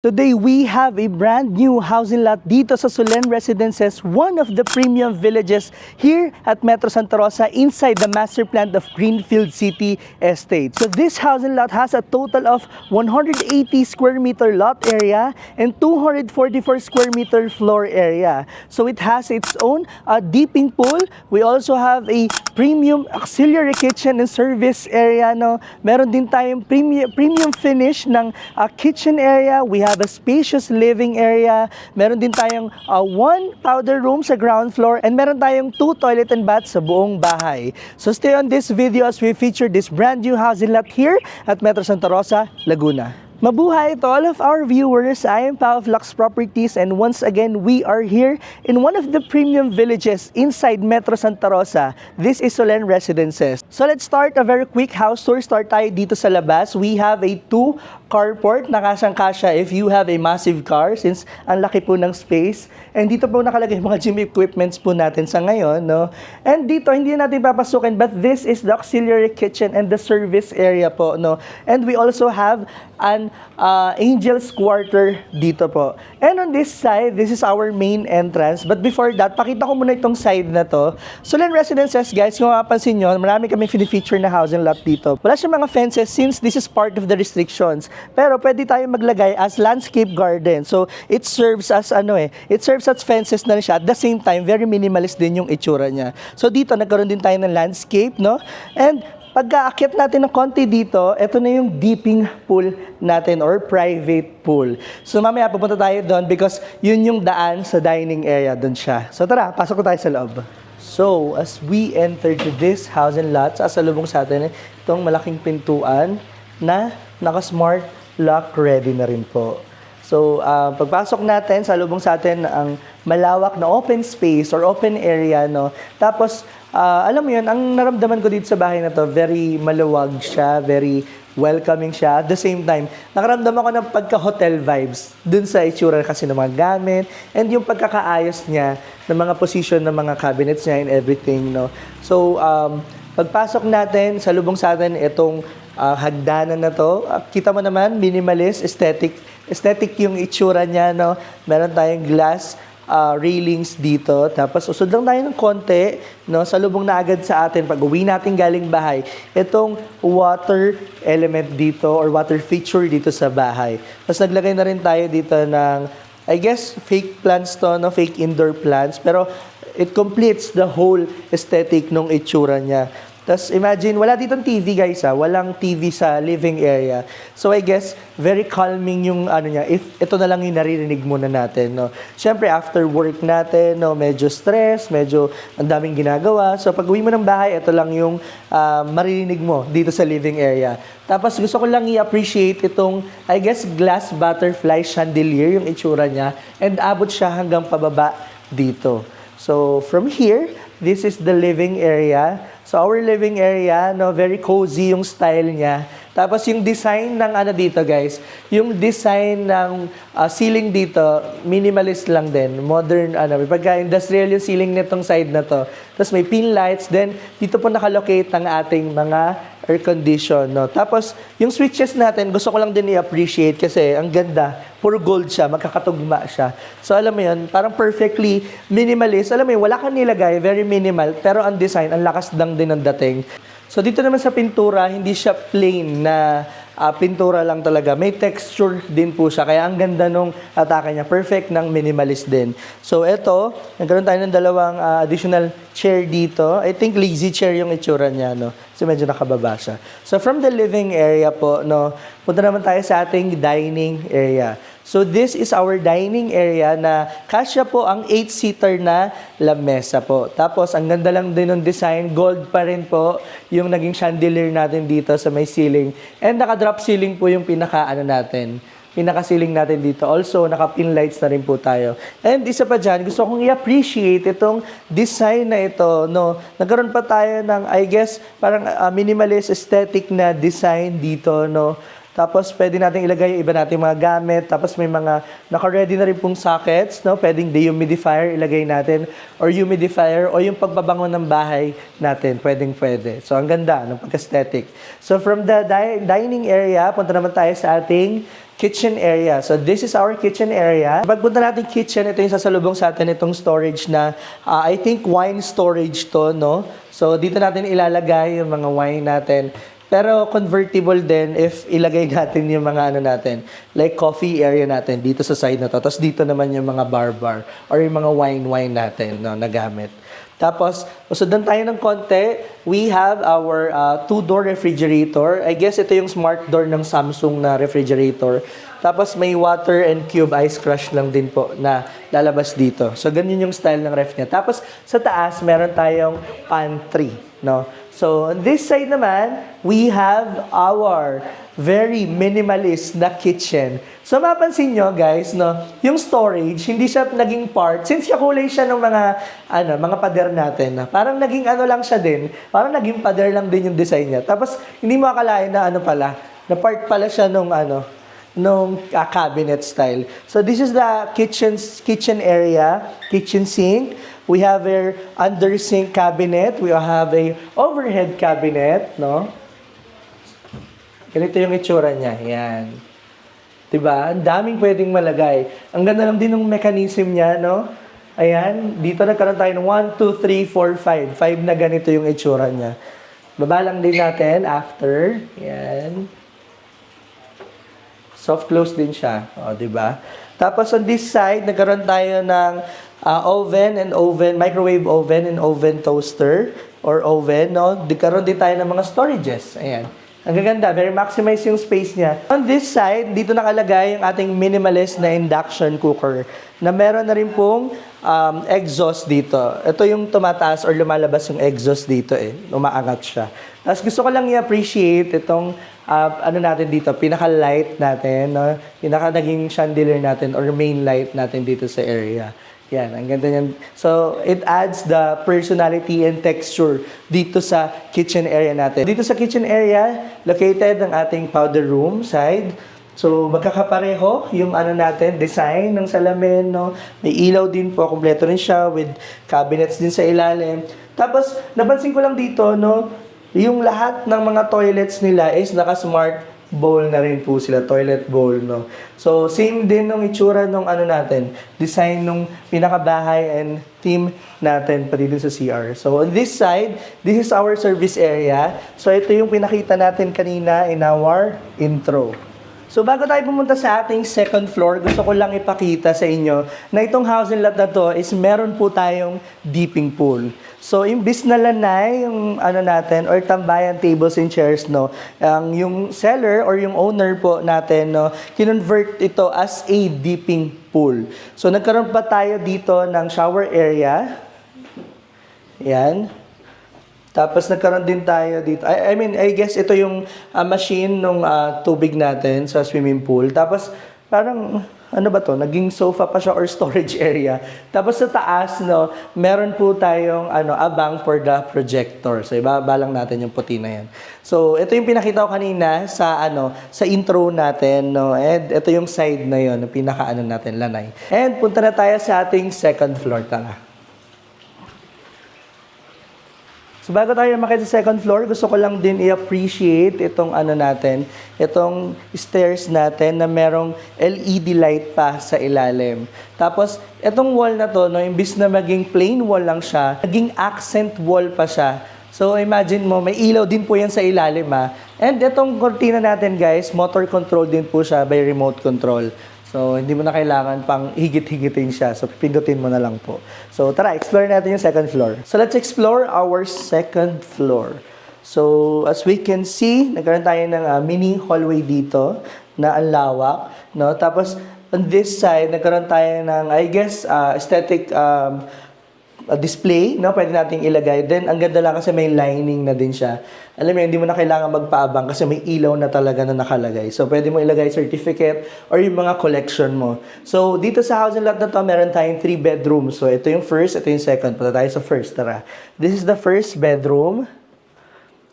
Today, we have a brand new housing lot dito sa Solen Residences, one of the premium villages here at Metro Santa Rosa inside the master plan of Greenfield City Estate. So this housing lot has a total of 180 square meter lot area and 244 square meter floor area. So it has its own dipping pool. We also have a premium auxiliary kitchen and service area. No? Meron din tayong premium finish ng kitchen area. We have a spacious living area. Meron din tayong one powder room sa ground floor and meron tayong 2 toilet and bath sa buong bahay. So stay on this video as we feature this brand new housing lot here at Metro Santa Rosa, Laguna. Mabuhay to all of our viewers. I am Pao of Lux Properties and once again we are here in one of the premium villages inside Metro Santa Rosa. This is Solen Residences. So let's start a very quick house tour. Start tayo dito sa labas. We have a 2 carport na kasang-kasya if you have a massive car since ang laki po ng space. And dito po nakalagay yung mga gym equipments po natin sa ngayon. No? And dito hindi natin papasukin but this is the auxiliary kitchen and the service area po. No? And we also have an Angel's Quarter dito po. And on this side, this is our main entrance. But before that, pakita ko muna itong side na to. Solen Residences, guys, kung mapapansin nyo, marami kami feature na housing lot dito. Wala siyang mga fences since this is part of the restrictions. Pero pwede tayo maglagay as landscape garden. So, it serves as it serves as fences na rin siya. At the same time, very minimalist din yung itsura niya. So, dito, nagkaroon din tayo ng landscape, no? And pagka-akyat natin ng konti dito, ito na yung dipping pool natin or private pool. So mamaya pupunta tayo doon because yun yung daan sa dining area, doon siya. So tara, pasok ko tayo sa loob. So as we enter to this housing lot, sasalubong sa atin itong malaking pintuan na naka-smart lock ready na rin po. So, pagpasok natin, salubong sa atin ang malawak na open space or open area, no? Tapos, alam mo yun, ang naramdaman ko dito sa bahay na to, very maluwag siya, very welcoming siya. At the same time, nakaramdaman ko ng pagka-hotel vibes dun sa itsura kasi ng mga gamit and yung pagkakaayos niya ng mga position ng mga cabinets niya and everything, no? So, pagpasok natin, salubong sa atin itong hagdanan na to. Kita mo naman, minimalist, aesthetic yung itsura niya, no? Meron tayong glass railings dito. Tapos usod lang tayo ng konti, no? Salubong na agad sa atin pag uwi natin galing bahay. Itong water element dito or water feature dito sa bahay. Tapos naglagay na rin tayo dito ng, I guess, fake plants to, no? Fake indoor plants. Pero it completes the whole aesthetic nung itsura niya. Tapos imagine, wala ditong TV guys walang TV sa living area. So I guess, very calming yung niya, if ito na lang yung naririnig muna natin. No? Siyempre, after work natin, no, medyo stress, medyo ang daming ginagawa. So pag uwi mo ng bahay, ito lang yung maririnig mo dito sa living area. Tapos gusto ko lang i-appreciate itong, I guess, glass butterfly chandelier, yung itsura niya. And abot siya hanggang pababa dito. So from here, this is the living area. So our living area, no, very cozy yung style niya. Tapos yung design ng dito guys, yung design ng ceiling dito, minimalist lang din. Modern, pagka-industrial yung ceiling nitong side na to. Tapos may pin lights, then dito po nakalocate ang ating mga air condition, no. Tapos yung switches natin, gusto ko lang din i-appreciate kasi ang ganda, puro gold siya, magkakatugma siya. So alam mo yun, parang perfectly minimalist. Alam mo yun, wala kang nilagay, very minimal, pero ang design, ang lakas lang din ang dating. So dito naman sa pintura, hindi siya plain na pintura lang talaga. May texture din po siya. Kaya ang ganda nung atake niya. Perfect ng minimalist din. So ito, nagkaroon tayo ng dalawang additional chair dito. I think lazy chair yung itsura niya, no? So medyo nakababa siya. So from the living area po, no, punta naman tayo sa ating dining area. So this is our dining area na kasya po ang 8-seater na lamesa po. Tapos ang ganda lang din ng design, gold pa rin po yung naging chandelier natin dito sa may ceiling. And naka-drop ceiling po yung pinaka-ceiling natin dito. Also, naka-pin lights na rin po tayo. And isa pa dyan, gusto kong i-appreciate itong design na ito, no. Nagkaroon pa tayo ng, I guess, parang minimalist aesthetic na design dito, no. Tapos, pwede natin ilagay yung iba nating mga gamit. Tapos, may mga naka-ready na rin pong sockets, no? Pwedeng dehumidifier ilagay natin or humidifier o yung pagbabango ng bahay natin. Pwede. So, ang ganda ng pag-aesthetic. So, from the dining area, punta naman tayo sa ating kitchen area. So this is our kitchen area. Pagpunta natin kitchen, ito yung sasalubong sa atin itong storage na I think wine storage to, no? So dito natin ilalagay yung mga wine natin. Pero convertible din if ilagay natin yung mga ano natin, like coffee area natin dito sa side na to. Tapos dito naman yung mga bar or yung mga wine natin, no, na gamit. Tapos, usudan tayo ng konti, we have our two-door refrigerator. I guess ito yung smart door ng Samsung na refrigerator. Tapos may water and cube ice crush lang din po na lalabas dito. So, ganyan yung style ng ref niya. Tapos, sa taas, meron tayong pantry, no? So, on this side naman, we have our very minimalist na kitchen. So, mapansin nyo, guys, no, yung storage, hindi siya naging part. Since kulay siya ng mga pader natin, parang naging ano lang siya din. Parang naging pader lang din yung design niya. Tapos, hindi mo akalain na ano pala, na part pala siya nung cabinet style. So, this is the kitchen area, kitchen sink. We have a under sink cabinet. We have a overhead cabinet, no? Ganito yung itsura niya. Yan. Diba? Ang daming pwedeng malagay. Ang ganda lang din ng mechanism niya, no? Ayan. Dito nagkaroon tayo ng 1, 2, 3, 4, 5. 5 na ganito yung itsura niya. Baba lang din natin after. Yan. Soft close din siya. O, diba? Tapos on this side, nagkaroon tayo ng microwave oven and oven toaster or oven, no? Nagkaroon din tayo ng mga storages. Ayan. Ang gaganda, very maximize yung space niya. On this side, dito nakalagay yung ating minimalist na induction cooker na meron na rin pong exhaust dito. Ito yung tumataas or lumalabas yung exhaust dito umaangat siya. Tapos gusto ko lang i-appreciate itong natin dito, pinaka-light natin, no? Pinaka-naging chandelier natin or main light natin dito sa area. Yan, ang ganda niyan. So, it adds the personality and texture dito sa kitchen area natin. Dito sa kitchen area, located ang ating powder room side. So, magkakapareho yung design ng salamin, no? May ilaw din po, kompleto rin siya with cabinets din sa ilalim. Tapos, napansin ko lang dito, no? Yung lahat ng mga toilets nila is naka-smart bowl na rin po sila, toilet bowl, no? So, same din nung itsura nung design nung pinakabahay and theme natin pati dun sa CR. So, on this side, this is our service area. So, ito yung pinakita natin kanina in our intro. So, bago tayo pumunta sa ating second floor, gusto ko lang ipakita sa inyo na itong housing lot na to is meron po tayong dipping pool. So, imbis na lanay, yung natin, or tambayan tables and chairs, no, yung seller or yung owner po natin, no, kinonvert ito as a dipping pool. So, nagkaroon pa tayo dito ng shower area. Yan. Tapos, nagkaroon din tayo dito. I guess ito yung machine ng tubig natin sa swimming pool. Tapos, parang naging sofa pa siya or storage area. Tapos sa taas, no, meron po tayong abang for the projector. So ibaba lang natin yung puti na yan. So ito yung pinakita ko kanina sa sa intro natin, no. And ito yung side na yon, yung pinaka natin, lanay. And punta na tayo sa ating second floor, tara. So bago tayo makita sa second floor, gusto ko lang din i-appreciate itong itong stairs natin na merong LED light pa sa ilalim. Tapos, itong wall na to, no, imbis na maging plain wall lang siya, naging accent wall pa siya. So, imagine mo, may ilaw din po yan sa ilalim, ha. And itong cortina natin, guys, motor control din po siya by remote control. So, hindi mo na kailangan pang higit-higitin siya. So, pindutin mo na lang po. So, tara, explore natin yung second floor. So, let's explore our second floor. So, as we can see, nagkaroon tayo ng mini hallway dito na ang lawak, no? Tapos, on this side, nagkaroon tayo ng, I guess, aesthetic display, no? Pwede nating ilagay. Then, ang ganda lang kasi may lining na din siya. Alam mo, hindi mo na kailangan magpaabang kasi may ilaw na talaga na nakalagay. So, pwede mo ilagay certificate or yung mga collection mo. So, dito sa housing lot na to, meron tayong 3 bedrooms. So, ito yung first, ito yung second. Punta tayo sa first, tara. This is the first bedroom.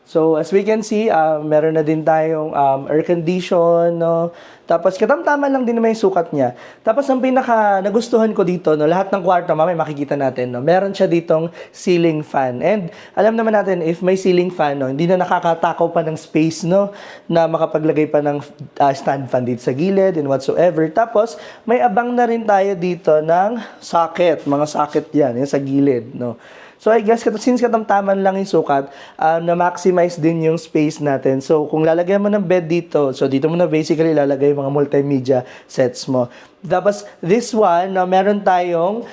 So, as we can see, meron na din tayong air condition, no? Tapos, katamtaman lang din naman yung sukat niya. Tapos, ang pinaka nagustuhan ko dito, no? Lahat ng kwarto, mamaya makikita natin, no? Meron siya ditong ceiling fan. And, alam naman natin, if may ceiling fan, no? Hindi na nakakatakaw pa ng space, no? Na makapaglagay pa ng stand fan dito sa gilid and whatsoever. Tapos, may abang na rin tayo dito ng socket. Mga socket yan, yung sa gilid, no? So I guess since katamtaman lang yung sukat, na-maximize din yung space natin. So kung lalagyan mo ng bed dito, so dito mo na basically lalagay yung mga multimedia sets mo. Tapos this one, meron tayong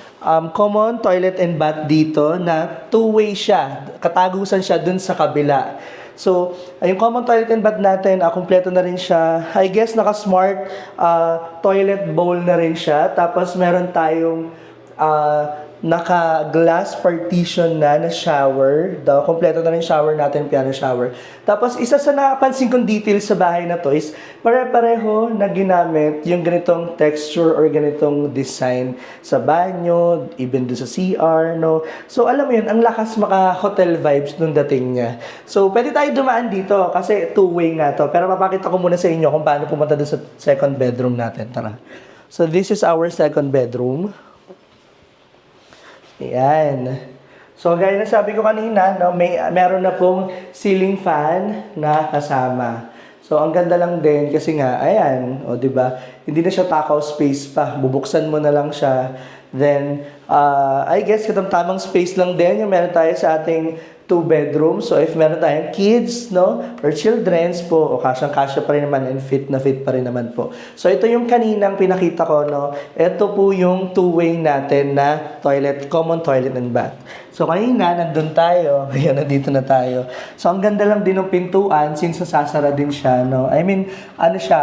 common toilet and bath dito na two-way siya. Katagusan siya dun sa kabila. So, yung common toilet and bath natin, kumpleto na rin siya. I guess naka-smart toilet bowl na rin siya. Tapos meron tayong naka-glass partition na shower. Kompleto na rin shower natin, piano shower. Tapos, isa sa napansin kong detail sa bahay na to is pare-pareho na ginamit yung ganitong texture or ganitong design sa banyo, even do sa CR, no? So, alam mo yun, ang lakas maka-hotel vibes nung dating niya. So, pwede tayo dumaan dito kasi two-way nga to. Pero papakita ko muna sa inyo kung paano pumunta doon sa second bedroom natin. Tara. So, this is our second bedroom. Ayan. So, gaya na sabi ko kanina, no, meron na pong ceiling fan na kasama. So, ang ganda lang din kasi nga, ayan, o, diba? Hindi na siya takaw space pa. Bubuksan mo na lang siya. Then, I guess, katamtamang space lang din yung meron tayo sa ating 2 bedrooms. So, if meron tayong kids, no, or children's po, o kasyang-kasya pa rin naman and fit na fit pa rin naman po. So, ito yung kaninang pinakita ko, no. Ito po yung two-way natin na toilet, common toilet and bath. So, kanina, nandun tayo. Ayan, nandito na tayo. So, ang ganda lang din ng pintuan since nasasara din siya, no. I mean, ano siya,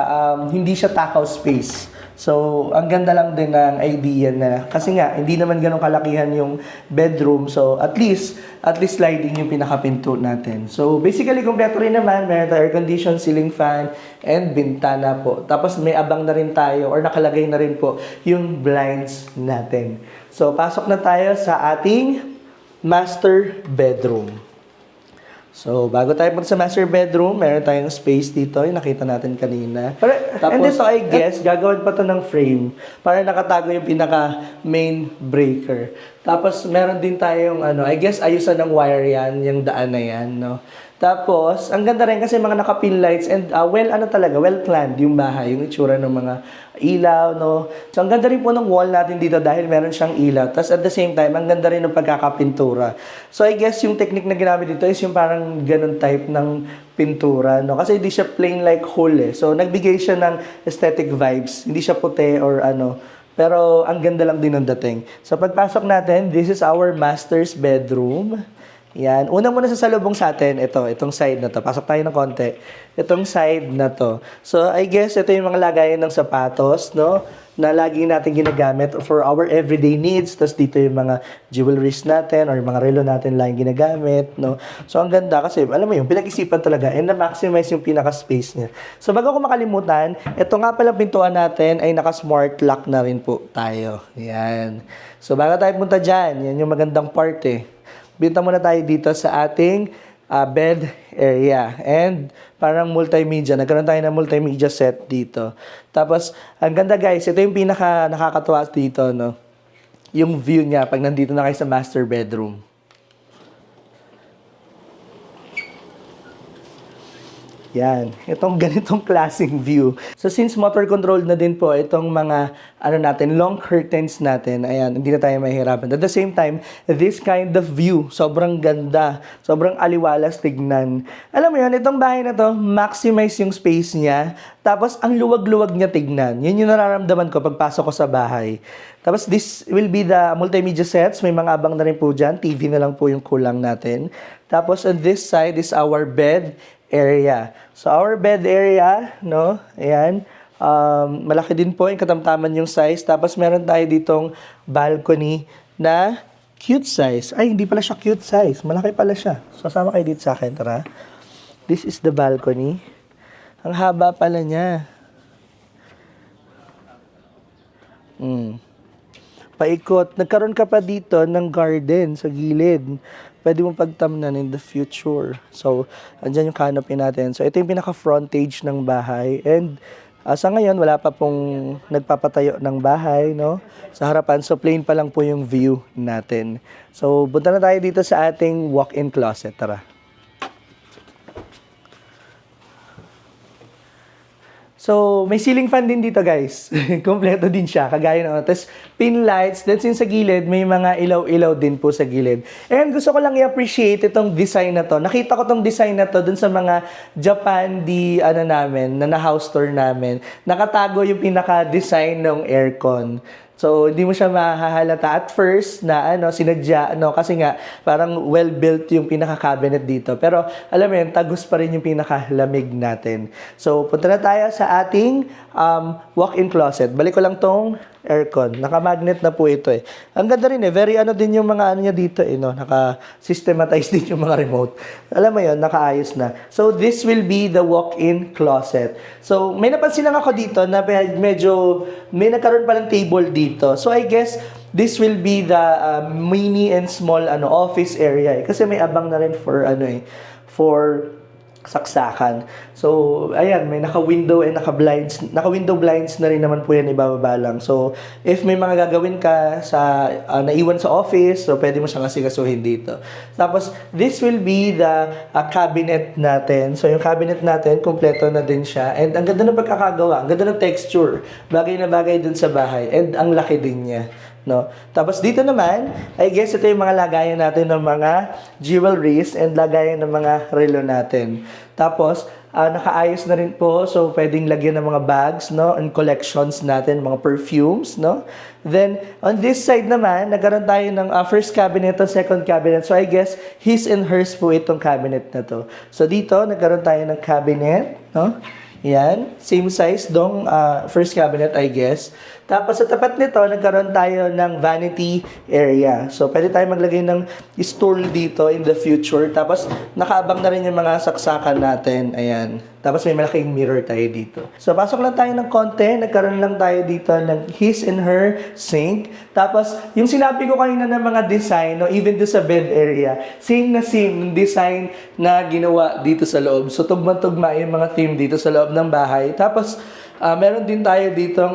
hindi siya takaw space. So, ang ganda lang din ng idea na, kasi nga, hindi naman ganun kalakihan yung bedroom. So, at least sliding yung pinakapinto natin. So, basically, kompleto rin naman. Meron tayo air condition, ceiling fan, and bintana po. Tapos, may abang na rin tayo, or nakalagay na rin po, yung blinds natin. So, pasok na tayo sa ating master bedroom. So, bago tayo punta sa master bedroom, meron tayong space dito, yung nakita natin kanina. Tapos, and dito, I guess, gagawin pa to ng frame para nakatago yung pinaka main breaker. Tapos, meron din tayong, I guess, ayusan ng wire yan, yung daan na yan, no? Tapos, ang ganda rin kasi mga naka-pin lights and well-planned yung bahay, yung itsura ng mga ilaw, no? So, ang ganda rin po ng wall natin dito dahil meron siyang ilaw. Tapos, at the same time, ang ganda rin ng pagkakapintura. So, I guess, yung technique na ginamit dito is yung parang ganun type ng pintura, no? Kasi hindi siya plain like whole, eh. So, nagbigay siya ng aesthetic vibes. Hindi siya puti or pero, ang ganda lang din ng dating. So, pagpasok natin, this is our master's bedroom. Yan. Una muna sa salubong sa atin, itong side na to. Pasok tayo ng konti. Itong side na to. So, I guess, ito yung mga lagayan ng sapatos, no? Na lagi natin ginagamit for our everyday needs. Tapos dito yung mga jewelries natin or mga relo natin lang ginagamit, no? So, ang ganda kasi, alam mo yung pinag-isipan talaga and na-maximize yung pinaka-space niya. So, bago ko makalimutan, ito nga pala pintuan natin ay naka-smart lock na rin po tayo. Yan. So, bago tayo punta dyan, yan yung magandang part, eh. Binta muna tayo dito sa ating bed area. And parang multimedia. Nagkaroon tayo ng multimedia set dito. Tapos, ang ganda guys, ito yung pinaka nakakatuwa dito, no? Yung view niya pag nandito na kayo sa master bedroom. Yan. Itong ganitong klaseng view. So, since motor controlled na din po itong mga, long curtains natin, ayan, hindi na tayo mahihirapan. At the same time, this kind of view, sobrang ganda. Sobrang aliwalas tignan. Alam mo yun, itong bahay na to, maximize yung space niya. Tapos, ang luwag-luwag niya tignan. Yun yung nararamdaman ko pagpasok ko sa bahay. Tapos, this will be the multimedia sets. May mga abang na rin po dyan. TV na lang po yung kulang natin. Tapos, on this side is our bed area. So, our bed area, no? Ayan. Malaki din po yung katamtaman yung size. Tapos, meron tayo ditong balcony na cute size. Ay, hindi pala siya cute size. Malaki pala siya. So, kasama kayo dito sa akin. Tara. This is the balcony. Ang haba pala niya. Paikot. Nagkaroon ka pa dito ng garden sa gilid. pwede mong pagtamnan in the future. So, andyan yung canopy natin. So, ito yung pinaka-frontage ng bahay. And, sa ngayon, wala pa pong nagpapatayo ng bahay, no? Sa harapan, so plain pa lang po yung view natin. So, punta na tayo dito sa ating walk-in closet. Tara. So, may ceiling fan din dito, guys. Kompleto din siya, kagaya ng tapos pin lights, that's in sa gilid, may mga ilaw-ilaw din po sa gilid. And gusto ko lang i-appreciate itong design na to. Nakita ko tong design na to dun sa mga Japan namin, na house tour namin. Nakatago yung pinaka-design ng aircon. So, hindi mo siya mahahalata at first na sinadya, kasi nga parang well-built yung pinaka-cabinet dito. Pero alam mo yun, tagus pa rin yung pinaka-lamig natin. So, punta na tayo sa ating walk-in closet. Balik ko lang tong aircon. Naka-magnet na po ito eh. Ang ganda rin eh. Very din yung mga niya dito eh. No? Naka-systematize din yung mga remote. Alam mo yun, nakaayos na. So, this will be the walk-in closet. So, may napansin lang ako dito na medyo may nagkaroon palang table dito. So, I guess this will be the mini and small office area eh. Kasi may abang na rin for for saksakan. So, ayan, may naka-window and naka-window blinds na rin naman po yan, ibababa lang. So, if may mga gagawin ka sa naiwan sa office, so pwede mo siyang asikasuhin dito. Tapos, this will be the cabinet natin. So, yung cabinet natin, kompleto na din siya. And ang ganda ng pagkakagawa, ang ganda ng texture. Bagay na bagay dun sa bahay. And ang laki din niya. No? Tapos dito naman, I guess ito yung mga lagayan natin ng mga jewelries and lagayan ng mga relo natin. Tapos, nakaayos na rin po, so pwedeng lagyan ng mga bags, no, and collections natin, mga perfumes, no. Then, on this side naman, nagkaroon tayo ng first cabinet o second cabinet. So, I guess, his and hers po itong cabinet na to. So, dito, nagkaroon tayo ng cabinet, no. Yan, same size dong first cabinet, I guess. Tapos sa tapat nito, nagkaroon tayo ng vanity area. So, pwede tayo maglagay ng stool dito in the future. Tapos, nakaabang na rin yung mga saksakan natin. Ayan. Tapos, may malaking mirror tayo dito. So, pasok lang tayo ng konti. Nagkaroon lang tayo dito ng his and her sink. Tapos, yung sinabi ko kanina ng mga design, no, even do sa bed area, same na same design na ginawa dito sa loob. So, tugma-tugma yung mga theme dito sa loob ng bahay. Tapos, meron din tayo ditong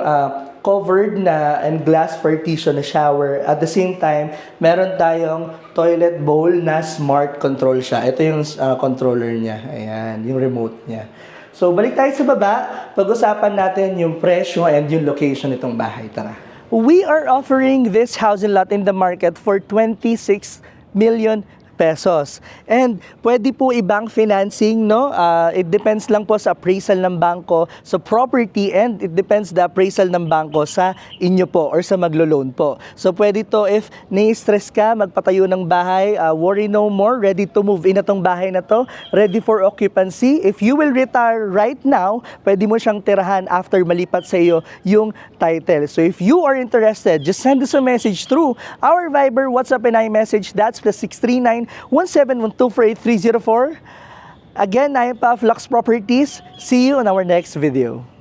covered na and glass partition na shower. At the same time, meron tayong toilet bowl na smart control siya. Ito yung controller niya. Ayan, yung remote niya. So, balik tayo sa baba. Pag-usapan natin yung presyo and yung location nitong bahay. Tara. We are offering this housing lot in the market for 26 million pesos. And pwede po ibang financing, no? It depends lang po sa appraisal ng bangko sa property and it depends the appraisal ng bangko sa inyo po or sa maglo-loan po. So pwede to if nai-stress ka, magpatayo ng bahay, worry no more, ready to move in na tong bahay na to, ready for occupancy. If you will retire right now, pwede mo siyang tirahan after malipat sa iyo yung title. So if you are interested, just send us a message through our Viber, WhatsApp, and iMessage. That's +639 171248 304. Again, I am Paf Lux Properties. See you on our next video.